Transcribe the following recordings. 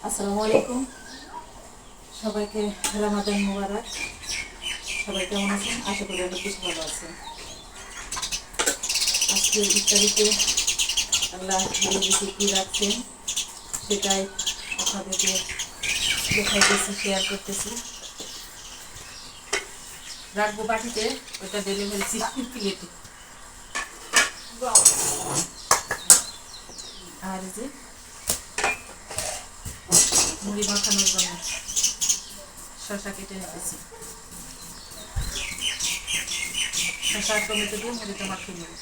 আসসালামু আলাইকুম, সবাইকে রমাদান মুবারক। সবাই কেমন আছেন? আশা করি অনেক বেশি ভালো আছেন। আজকে ইফতারিতে আল্লাহ বেশি কী রাখছেন সেটাই আপনাদেরকে দেখাইতেছি, শেয়ার করতেছি। রাখবো বাটিতে, ওটা ঢেলে ফেলছি প্লেটে। আর যে মুড়ি মাখানোর জন্য শসা কেটে নিতেছি। শসা টমেটো দিয়ে মুড়িটা মাখিয়ে নেব।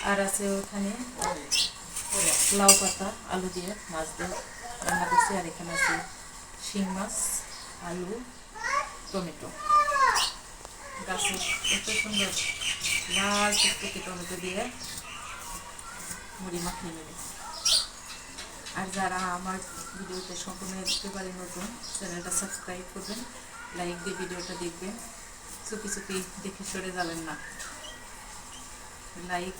আর আছে ওখানে লাউ পাতা আলু দিয়ে মাছ দিয়ে রান্না করছি। আর এখানে আছে শিং মাছ, আলু, টমেটো। গাছে এত সুন্দর লাল টুকটুকি টমেটো দিয়ে মুড়ি মাখিয়ে নেবে। আর যারা আমার ভিডিওতে সম্পূর্ণ দেখতে পারে নতুন, চ্যানেলটা সাবস্ক্রাইব করবেন, লাইক দিয়ে ভিডিওটা দেখবেন, চুপি চুপি দেখে সরে যাবেন না। লাইক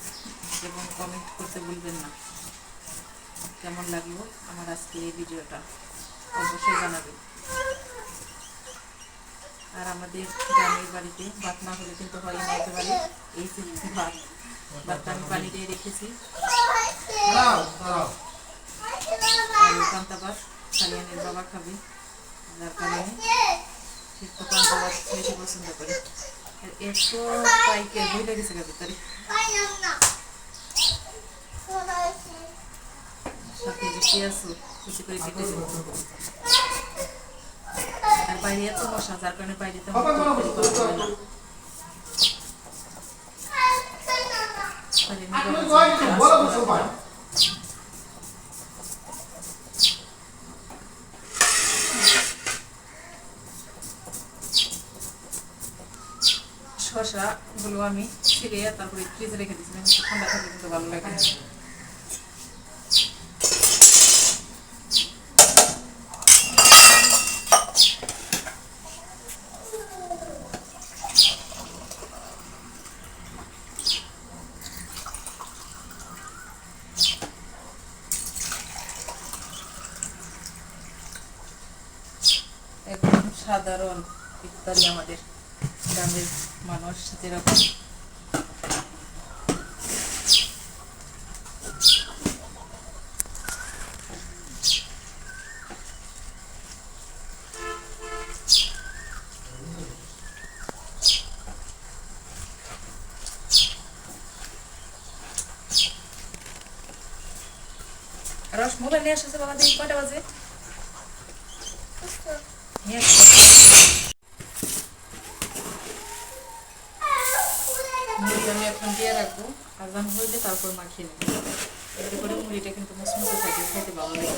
এবং কমেন্ট করতে ভুলবেন না। কেমন লাগলো আমার আজকের এই ভিডিওটা অবশ্যই জানাবেন। আর আমাদের গ্রামের বাড়িতে ভাত না হলে কিন্তু হয় না একেবারে। এই যে ভাতটা আমি পানি দিয়ে রেখেছি। কান্তা ভাত সালিয়ানের বাবা খাবে, যার কারণে ঠিক কান্তা ভাত বেশি পছন্দ করে। এত পাইকে বই লেগেছে ভিতরে, সাথে যে পেঁয়াজ কুচি করে কেটে দেবো। আর বাইরে এত মশা, যার কারণে বাইরে তেমন তরকারি করা যাবে না। শসাগুলো আমি ছিঁড়ে তারপরে ফ্রিজে রেখে দিয়েছিলাম, ঠান্ডা থাকলে কিন্তু ভালো লাগে। একদম সাধারণ ইফতারি আমাদের গ্রামের মানুষ যেরকম। রস মোবাইল নিয়ে আসছে বাবা, দেখি কয়টা বাজে। মুড়ি আমি এখন দিয়ে রাখবো, আজান হইলে তারপর মাখিয়ে নেবো। এতে করে মুড়িটা কিন্তু মুসমুসে থাকে, খেতে ভালো লাগে।